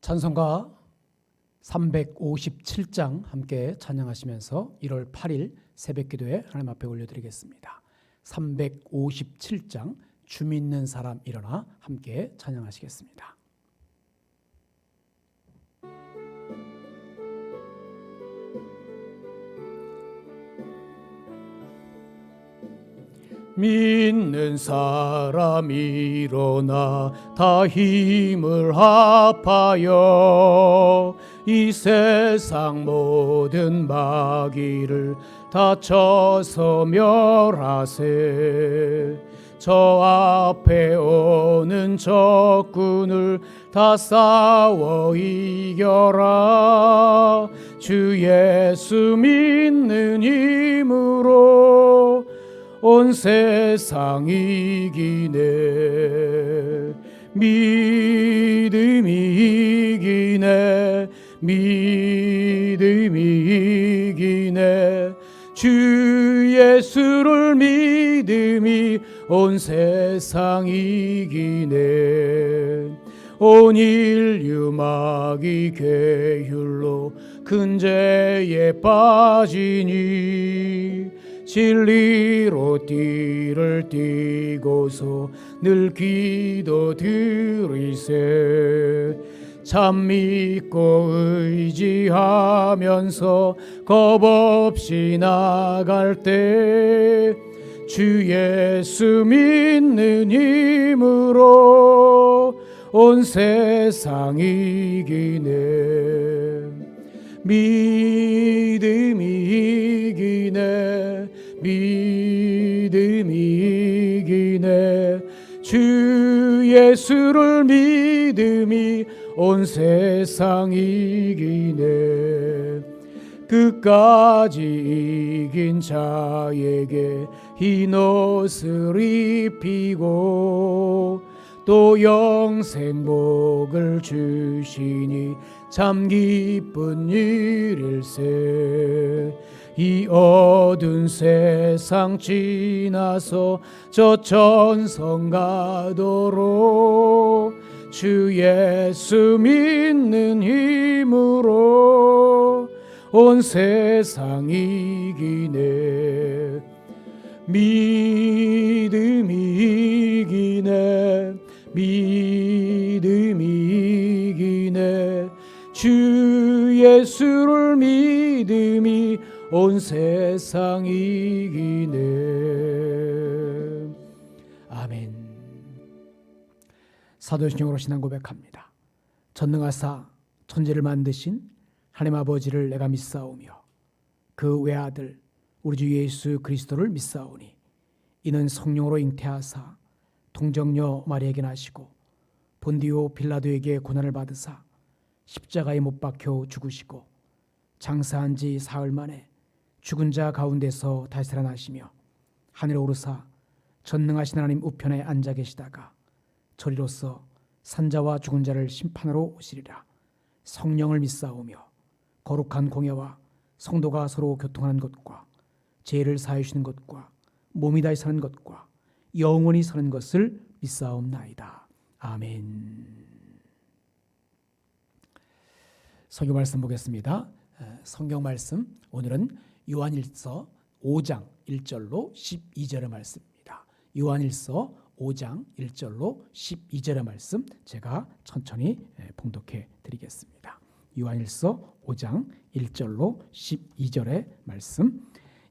찬송가 357장 함께 찬양하시면서 1월 8일 새벽기도에 하나님 앞에 올려드리겠습니다. 357장 주 믿는 사람 일어나 함께 찬양하시겠습니다. 믿는 사람 일어나 다 힘을 합하여 이 세상 모든 마귀를 다 쳐서 멸하세. 저 앞에 오는 적군을 다 싸워 이겨라. 주 예수 믿는 힘으로 온 세상 이기네. 믿음이 이기네. 믿음이 이기네. 주 예수를 믿음이 온 세상 이기네. 온 인류 마귀 계율로 큰 죄에 빠지니 진리로 띠를 띠고서 늘 기도 드리세. 참 믿고 의지하면서 겁없이 나갈 때 주 예수 믿는 힘으로 온 세상 이기네. 믿음이 이기네. 믿음이 이기네. 주 예수를 믿음이 온 세상 이기네. 끝까지 이긴 자에게 흰 옷을 입히고 또 영생복을 주시니 참 기쁜 일일세. 이 어두운 세상 지나서 저 천성 가도록 주 예수 믿는 힘으로 온 세상 이기네. 믿음이 이기네. 믿음이 이기네. 주 예수를 믿음이 온 세상 이기네. 아멘. 사도신경으로 신앙 고백합니다. 전능하사 천지를 만드신 하나님 아버지를 내가 믿사오며 그 외아들 우리 주 예수 그리스도를 믿사오니 이는 성령으로 잉태하사 동정녀 마리아에게 나시고 본디오 빌라도에게 고난을 받으사 십자가에 못 박혀 죽으시고 장사한 지 사흘 만에 죽은 자 가운데서 다시 살아나시며 하늘에 오르사 전능하신 하나님 우편에 앉아 계시다가 저리로서 산자와 죽은 자를 심판하러 오시리라. 성령을 믿사오며 거룩한 공예와 성도가 서로 교통하는 것과 죄를 사하여 주시는 것과 몸이 다시 사는 것과 영원히 사는 것을 믿사옵나이다. 아멘. 성경 말씀 보겠습니다. 성경 말씀 오늘은 요한일서 5장 1절로 12절의 말씀입니다. 요한일서 5장 1절로 12절의 말씀 제가 천천히 봉독해 드리겠습니다. 요한일서 5장 1절로 12절의 말씀.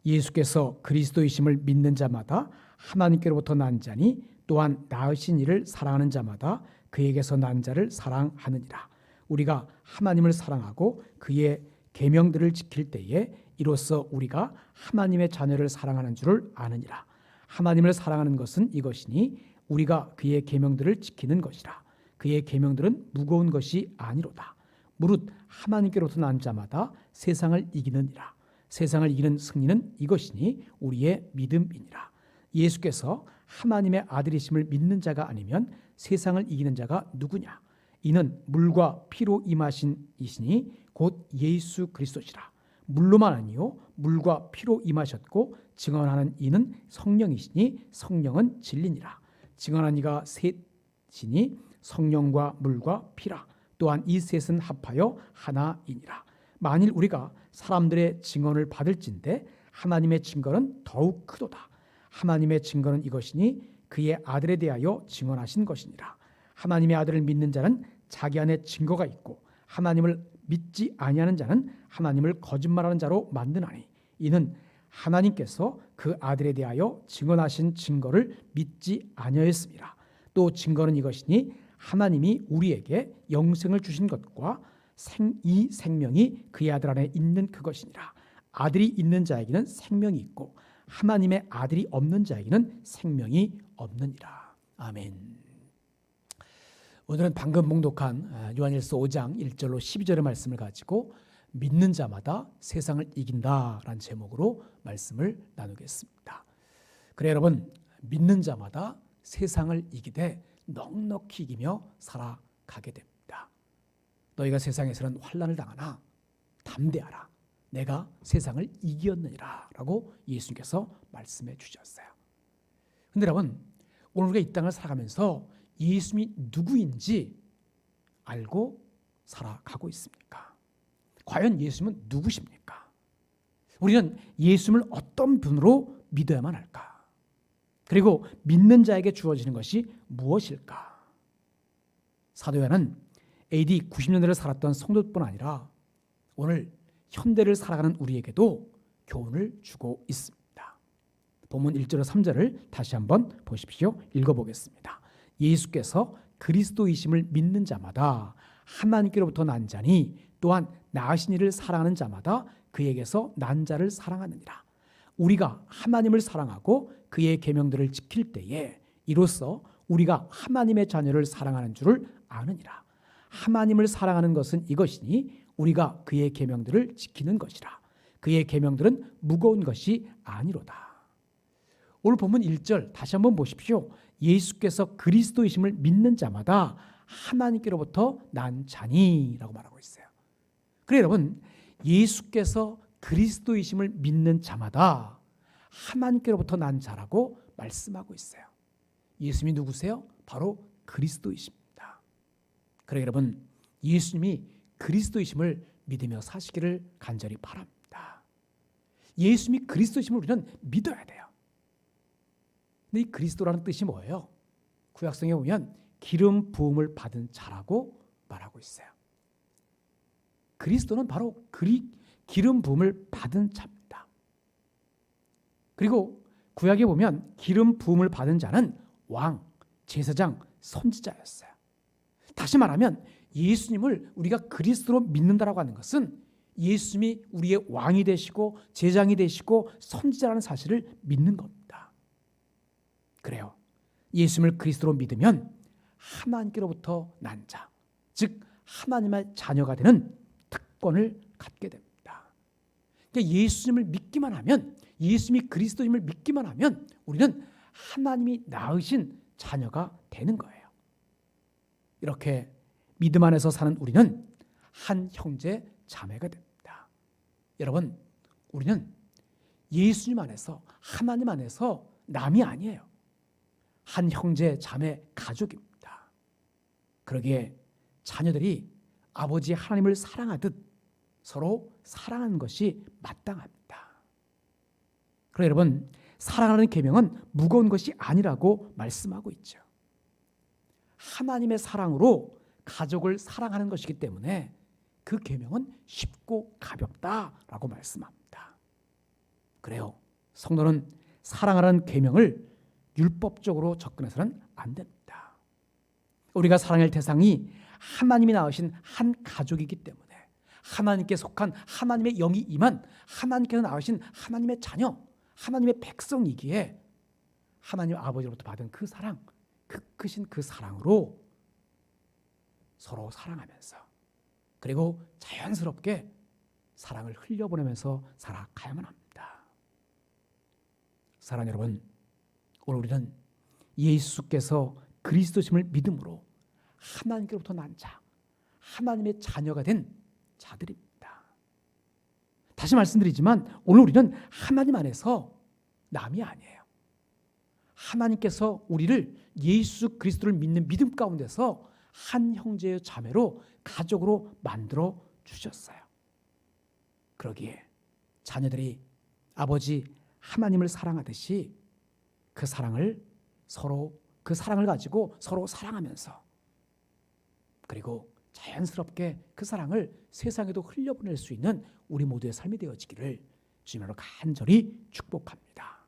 예수께서 그리스도이심을 믿는 자마다 하나님께로부터 난 자니 또한 낳으신 이를 사랑하는 자마다 그에게서 난 자를 사랑하느니라. 우리가 하나님을 사랑하고 그의 계명들을 지킬 때에 이로써 우리가 하나님의 자녀를 사랑하는 줄을 아느니라. 하나님을 사랑하는 것은 이것이니 우리가 그의 계명들을 지키는 것이라. 그의 계명들은 무거운 것이 아니로다. 무릇 하나님께로부터 난 자마다 세상을 이기느니라. 세상을 이기는 승리는 이것이니 우리의 믿음이니라. 예수께서 하나님의 아들이심을 믿는 자가 아니면 세상을 이기는 자가 누구냐? 이는 물과 피로 임하신 이시니 곧 예수 그리스도시라. 물로만 아니요 물과 피로 임하셨고 증언하는 이는 성령이시니 성령은 진리니라. 증언한 이가 셋이니 성령과 물과 피라. 또한 이 셋은 합하여 하나이니라. 만일 우리가 사람들의 증언을 받을진대 하나님의 증거는 더욱 크도다. 하나님의 증거는 이것이니 그의 아들에 대하여 증언하신 것이니라. 하나님의 아들을 믿는 자는 자기 안에 증거가 있고 하나님을 믿지 아니하는 자는 하나님을 거짓말하는 자로 만드나니 이는 하나님께서 그 아들에 대하여 증언하신 증거를 믿지 아니하였습니다. 또 증거는 이것이니 하나님이 우리에게 영생을 주신 것과 이 생명이 그의 아들 안에 있는 그것이니라. 아들이 있는 자에게는 생명이 있고 하나님의 아들이 없는 자에게는 생명이 없느니라. 아멘. 오늘은 방금 봉독한 요한일서 5장 1절로 12절의 말씀을 가지고 믿는 자마다 세상을 이긴다라는 제목으로 말씀을 나누겠습니다. 그래 여러분, 믿는 자마다 세상을 이기되 넉넉히 이기며 살아가게 됩니다. 너희가 세상에서는 환난을 당하나 담대하라. 내가 세상을 이겼느니라 라고 예수님께서 말씀해 주셨어요. 그런데 여러분, 오늘 우리가 이 땅을 살아가면서 예수님이 누구인지 알고 살아가고 있습니까? 과연 예수님은 누구십니까? 우리는 예수님을 어떤 분으로 믿어야만 할까? 그리고 믿는 자에게 주어지는 것이 무엇일까? 사도 요한은 AD 90년대를 살았던 성도뿐 아니라 오늘 현대를 살아가는 우리에게도 교훈을 주고 있습니다. 본문 1절로 3절을 다시 한번 보십시오. 읽어보겠습니다. 예수께서 그리스도이심을 믿는 자마다 하나님께로부터 난 자니 또한 나으신 이를 사랑하는 자마다 그에게서 난 자를 사랑하느니라. 우리가 하나님을 사랑하고 그의 계명들을 지킬 때에 이로써 우리가 하나님의 자녀를 사랑하는 줄을 아느니라. 하나님을 사랑하는 것은 이것이니 우리가 그의 계명들을 지키는 것이라. 그의 계명들은 무거운 것이 아니로다. 오늘 본문 1절 다시 한번 보십시오. 예수께서 그리스도이심을 믿는 자마다 하나님께로부터 난 자니라고 말하고 있어요. 그래 여러분, 예수께서 그리스도이심을 믿는 자마다 하나님께로부터 난 자라고 말씀하고 있어요. 예수님이 누구세요? 바로 그리스도이십니다. 그래 여러분, 예수님이 그리스도이심을 믿으며 사시기를 간절히 바랍니다. 예수님이 그리스도이심을 우리는 믿어야 돼요. 근데 이 그리스도라는 뜻이 뭐예요? 구약성에 보면 기름 부음을 받은 자라고 말하고 있어요. 그리스도는 바로 기름 부음을 받은 자입니다. 그리고 구약에 보면 기름 부음을 받은 자는 왕, 제사장, 선지자였어요. 다시 말하면 예수님을 우리가 그리스도로 믿는다라고 하는 것은 예수님이 우리의 왕이 되시고 제장이 되시고 선지자라는 사실을 믿는 겁니다. 그래요. 예수님을 그리스도로 믿으면 하나님께로부터 난 자, 즉 하나님의 자녀가 되는 특권을 갖게 됩니다. 그러니까 예수님을 믿기만 하면, 예수님이 그리스도임을 믿기만 하면 우리는 하나님이 낳으신 자녀가 되는 거예요. 이렇게 믿음 안에서 사는 우리는 한 형제 자매가 됩니다. 여러분, 우리는 예수님 안에서, 하나님 안에서 남이 아니에요. 한 형제 자매 가족입니다. 그러기에 자녀들이 아버지 하나님을 사랑하듯 서로 사랑하는 것이 마땅합니다. 그래 여러분, 사랑하는 계명은 무거운 것이 아니라고 말씀하고 있죠. 하나님의 사랑으로 가족을 사랑하는 것이기 때문에 그 계명은 쉽고 가볍다라고 말씀합니다. 그래요. 성도는 사랑하라는 계명을 율법적으로 접근해서는 안 됩니다. 우리가 사랑할 대상이 하나님이 낳으신 한 가족이기 때문에 하나님께 속한 하나님의 영이 임한 하나님께서 낳으신 하나님의 자녀, 하나님의 백성이기에 하나님 아버지로부터 받은 그 사랑, 그 크신 그 사랑으로 서로 사랑하면서 그리고 자연스럽게 사랑을 흘려보내면서 살아가야만 합니다. 사랑하는 여러분, 오늘 우리는 예수께서 그리스도심을 믿음으로 하나님께로부터 난 자, 하나님의 자녀가 된 자들입니다. 다시 말씀드리지만 오늘 우리는 하나님 안에서 남이 아니에요. 하나님께서 우리를 예수 그리스도를 믿는 믿음 가운데서 한 형제의 자매로 가족으로 만들어 주셨어요. 그러기에 자녀들이 아버지 하나님을 사랑하듯이 그 사랑을 가지고 서로 사랑하면서, 그리고 자연스럽게 그 사랑을 세상에도 흘려보낼 수 있는 우리 모두의 삶이 되어지기를 주님으로 간절히 축복합니다.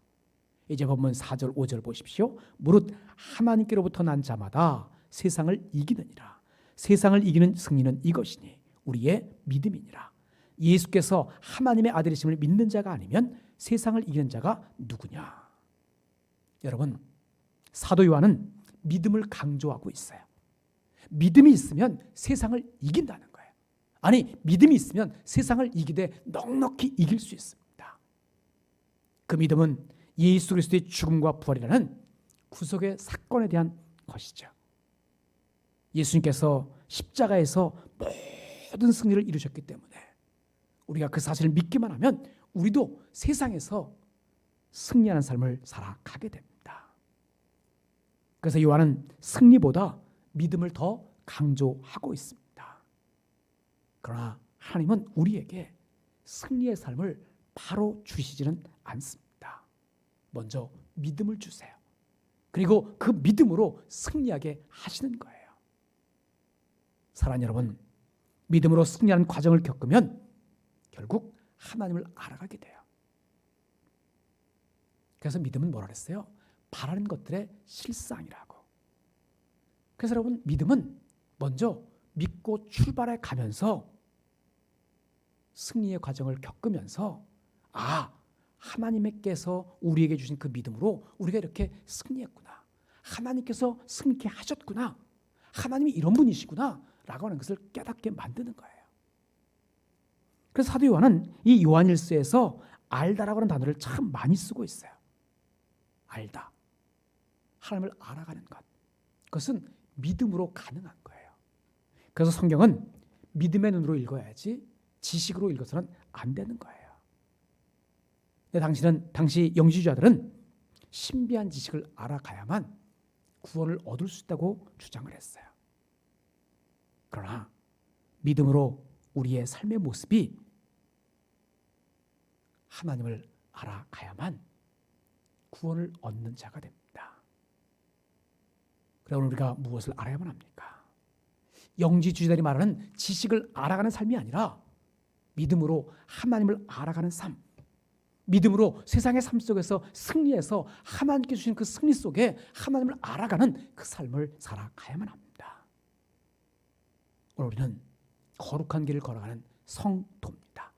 이제 본문 4절 5절 보십시오. 무릇 하나님께로부터 난 자마다 세상을 이기느니라. 세상을 이기는 승리는 이것이니 우리의 믿음이니라. 예수께서 하나님의 아들이심을 믿는 자가 아니면 세상을 이기는 자가 누구냐. 여러분, 사도 요한은 믿음을 강조하고 있어요. 믿음이 있으면 세상을 이긴다는 거예요. 아니, 믿음이 있으면 세상을 이기되 넉넉히 이길 수 있습니다. 그 믿음은 예수 그리스도의 죽음과 부활이라는 구속의 사건에 대한 것이죠. 예수님께서 십자가에서 모든 승리를 이루셨기 때문에 우리가 그 사실을 믿기만 하면 우리도 세상에서 승리하는 삶을 살아가게 됩니다. 그래서 요한은 승리보다 믿음을 더 강조하고 있습니다. 그러나 하나님은 우리에게 승리의 삶을 바로 주시지는 않습니다. 먼저 믿음을 주세요. 그리고 그 믿음으로 승리하게 하시는 거예요. 사랑하는 여러분, 믿음으로 승리하는 과정을 겪으면 결국 하나님을 알아가게 돼요. 그래서 믿음은 뭐라 그랬어요? 바라는 것들의 실상이라고. 그래서 여러분, 믿음은 먼저 믿고 출발해 가면서 승리의 과정을 겪으면서 하나님께서 우리에게 주신 그 믿음으로 우리가 이렇게 승리했구나. 하나님께서 승리케 하셨구나. 하나님이 이런 분이시구나 라고 하는 것을 깨닫게 만드는 거예요. 그래서 사도 요한은 이 요한일서에서 알다라고 하는 단어를 참 많이 쓰고 있어요. 알다. 하나님을 알아가는 것. 그것은 믿음으로 가능한 거예요. 그래서 성경은 믿음의 눈으로 읽어야지 지식으로 읽어서는 안 되는 거예요. 당시 영지주자들은 신비한 지식을 알아가야만 구원을 얻을 수 있다고 주장을 했어요. 그러나 믿음으로 우리의 삶의 모습이 하나님을 알아가야만 구원을 얻는 자가 됩니다. 그러면 우리가 무엇을 알아야만 합니까? 영지주의자들이 말하는 지식을 알아가는 삶이 아니라 믿음으로 하나님을 알아가는 삶, 믿음으로 세상의 삶 속에서 승리해서 하나님께 주신 그 승리 속에 하나님을 알아가는 그 삶을 살아가야만 합니다. 오늘 우리는 거룩한 길을 걸어가는 성도입니다.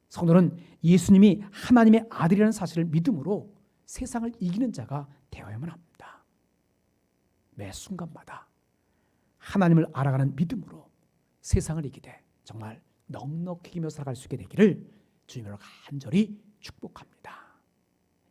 성도는 예수님이 하나님의 아들이라는 사실을 믿음으로 세상을 이기는 자가 되어야만 합니다. 매 순간마다 하나님을 알아가는 믿음으로 세상을 이기되 정말 넉넉히 이기며 살아갈 수 있게 되기를 주님으로 간절히 축복합니다.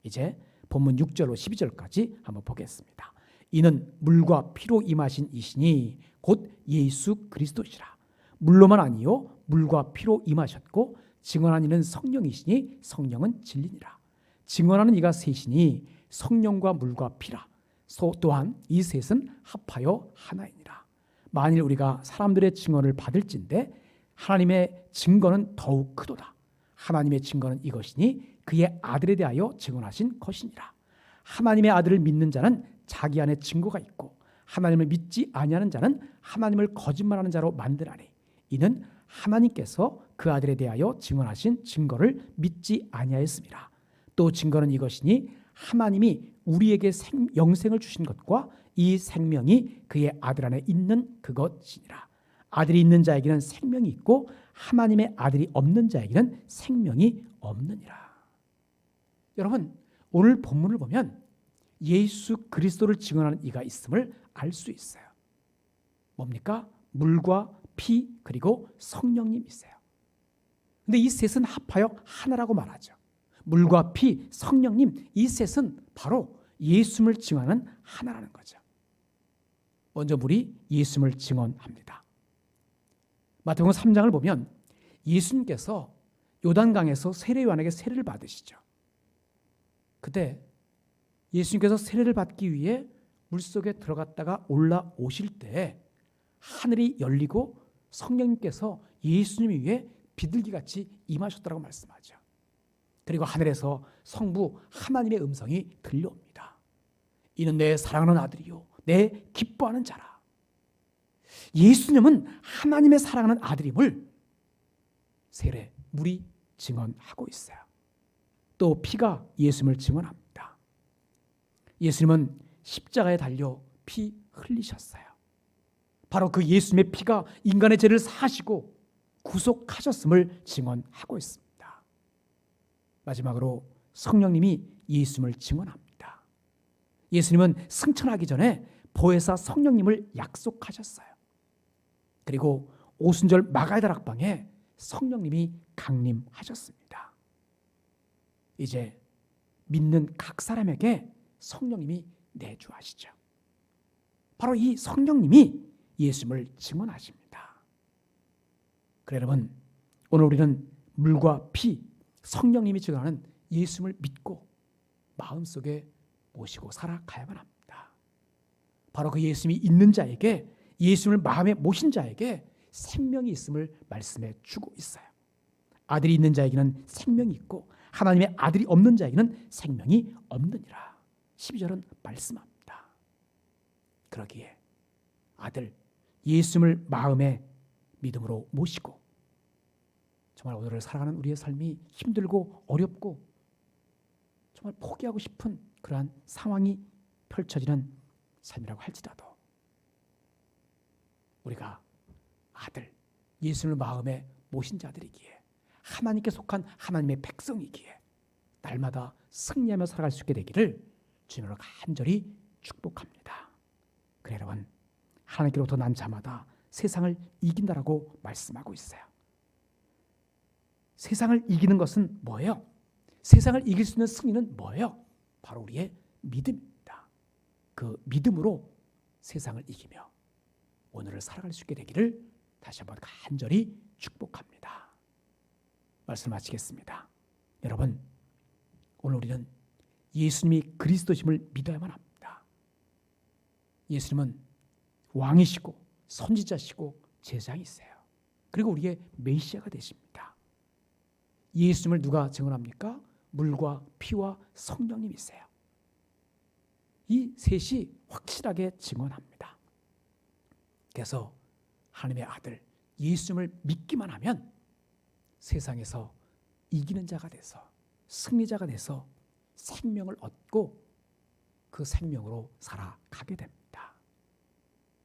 이제 본문 6절로 12절까지 한번 보겠습니다. 이는 물과 피로 임하신 이시니 곧 예수 그리스도시라. 물로만 아니요 물과 피로 임하셨고 증언한 이는 성령이시니 성령은 진리니라. 증언하는 이가 셋이니 성령과 물과 피라. 또한 이 셋은 합하여 하나이니라. 만일 우리가 사람들의 증언을 받을진대 하나님의 증거는 더욱 크도다. 하나님의 증거는 이것이니 그의 아들에 대하여 증언하신 것이니라. 하나님의 아들을 믿는 자는 자기 안에 증거가 있고 하나님을 믿지 아니하는 자는 하나님을 거짓말하는 자로 만드나니 이는 하나님께서 그 아들에 대하여 증언하신 증거를 믿지 아니하였습니다. 또 증거는 이것이니 하나님이 우리에게 영생을 주신 것과 이 생명이 그의 아들 안에 있는 그것이니라. 아들이 있는 자에게는 생명이 있고 하나님의 아들이 없는 자에게는 생명이 없느니라. 여러분, 오늘 본문을 보면 예수 그리스도를 증언하는 이가 있음을 알 수 있어요. 뭡니까? 물과 피 그리고 성령님이세요. 근데 이 셋은 합하여 하나라고 말하죠. 물과 피, 성령님, 이 셋은 바로 예수님을 증언하는 하나라는 거죠. 먼저 물이 예수님을 증언합니다. 마태복음 3장을 보면 예수님께서 요단강에서 세례 요한에게 세례를 받으시죠. 그때 예수님께서 세례를 받기 위해 물속에 들어갔다가 올라오실 때 하늘이 열리고 성령님께서 예수님 위에 비둘기같이 임하셨다고 말씀하죠. 그리고 하늘에서 성부 하나님의 음성이 들려옵니다. 이는 내 사랑하는 아들이요 내 기뻐하는 자라. 예수님은 하나님의 사랑하는 아들임을 세례 물이 증언하고 있어요. 또 피가 예수님을 증언합니다. 예수님은 십자가에 달려 피 흘리셨어요. 바로 그 예수님의 피가 인간의 죄를 사하시고 구속하셨음을 증언하고 있습니다. 마지막으로 성령님이 예수님을 증언합니다. 예수님은 승천하기 전에 보혜사 성령님을 약속하셨어요. 그리고 오순절 마가의 다락방에 성령님이 강림하셨습니다. 이제 믿는 각 사람에게 성령님이 내주하시죠. 바로 이 성령님이 예수님을 증언하십니다. 그래 여러분, 오늘 우리는 물과 피, 성령님이 증언하는 예수님을 믿고 마음속에 모시고 살아가야만 합니다. 바로 그 예수님이 있는 자에게, 예수님을 마음에 모신 자에게 생명이 있음을 말씀해 주고 있어요. 아들이 있는 자에게는 생명이 있고 하나님의 아들이 없는 자에게는 생명이 없느니라. 12절은 말씀합니다. 그러기에 아들 예수님을 마음에 믿음으로 모시고 정말 오늘을 살아가는 우리의 삶이 힘들고 어렵고 정말 포기하고 싶은 그러한 상황이 펼쳐지는 삶이라고 할지라도 우리가 아들 예수님을 마음에 모신 자들이기에 하나님께 속한 하나님의 백성이기에 날마다 승리하며 살아갈 수 있게 되기를 주님으로 간절히 축복합니다. 그래 여러분, 하나님께로부터 난 자마다 세상을 이긴다라고 말씀하고 있어요. 세상을 이기는 것은 뭐예요? 세상을 이길 수 있는 승리는 뭐예요? 바로 우리의 믿음입니다. 그 믿음으로 세상을 이기며 오늘을 살아갈 수 있게 되기를 다시 한번 간절히 축복합니다. 말씀 마치겠습니다. 여러분, 오늘 우리는 예수님이 그리스도심을 믿어야만 합니다. 예수님은 왕이시고 선지자시고 제사장이세요. 그리고 우리의 메시아가 되십니다. 예수님을 누가 증언합니까? 물과 피와 성령님이세요. 이 셋이 확실하게 증언합니다. 그래서 하나님의 아들 예수님을 믿기만 하면 세상에서 이기는 자가 돼서 승리자가 돼서 생명을 얻고 그 생명으로 살아가게 됩니다.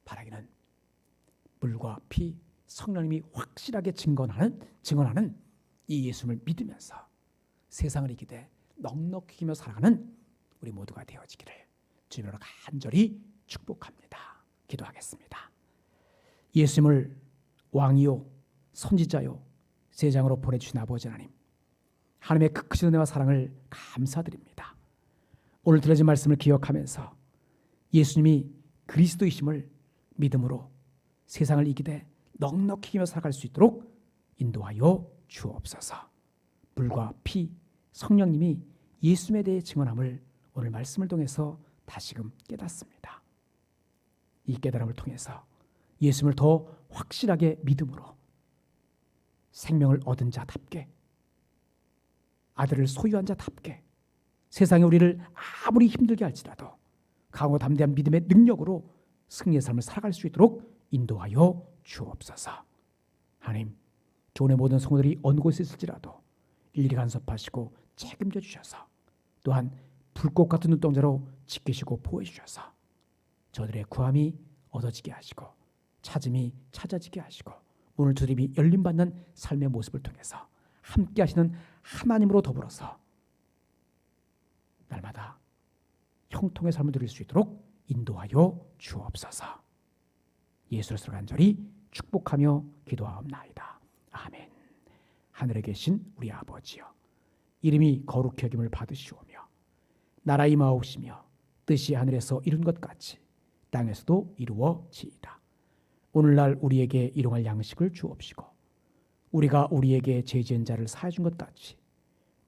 바라기는 물과 피 성령님이 확실하게 증언하는 이 예수님을 믿으면서 세상을 이기되 넉넉히 이기며 살아가는 우리 모두가 되어지기를 주님으로 간절히 축복합니다. 기도하겠습니다. 예수님을 왕이요 선지자요 제장으로 보내주신 아버지 하나님, 하나님의 그 크신 은혜와 사랑을 감사드립니다. 오늘 들려진 말씀을 기억하면서 예수님이 그리스도이심을 믿음으로 세상을 이기되 넉넉히 이기며 살아갈 수 있도록 인도하여 주옵소서. 물과 피 성령님이 예수님에 대해 증언함을 오늘 말씀을 통해서 다시금 깨닫습니다. 이 깨달음을 통해서 예수님을 더 확실하게 믿음으로 생명을 얻은 자답게, 아들을 소유한 자답게 세상에 우리를 아무리 힘들게 할지라도 강하고 담대한 믿음의 능력으로 승리의 삶을 살아갈 수 있도록 인도하여 주옵소서. 하나님, 교훈의 모든 성도들이 어느 곳에 있을지라도 일일이 간섭하시고 책임져 주셔서 또한 불꽃 같은 눈동자로 지키시고 보호해 주셔서 저들의 구함이 얻어지게 하시고 찾음이 찾아지게 하시고 오늘 주님이 열림받는 삶의 모습을 통해서 함께 하시는 하나님으로 더불어서 날마다 형통의 삶을 누릴 수 있도록 인도하여 주옵소서. 예수를 간절히 축복하며 기도하옵나이다. 아멘. 하늘에 계신 우리 아버지여, 이름이 거룩히 여김을 받으시오며 나라 임하옵시며 뜻이 하늘에서 이룬 것 같이 땅에서도 이루어지이다. 오늘날 우리에게 일용할 양식을 주옵시고 우리가 우리에게 죄 지은 자를 사하여 준 것 같이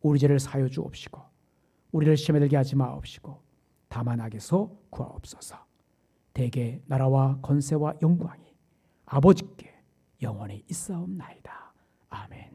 우리 죄를 사하여 주옵시고 우리를 시험에 들게 하지 마옵시고 다만 악에서 구하옵소서. 대개 나라와 권세와 영광이 아버지께 영원히 있사옵나이다. 아멘.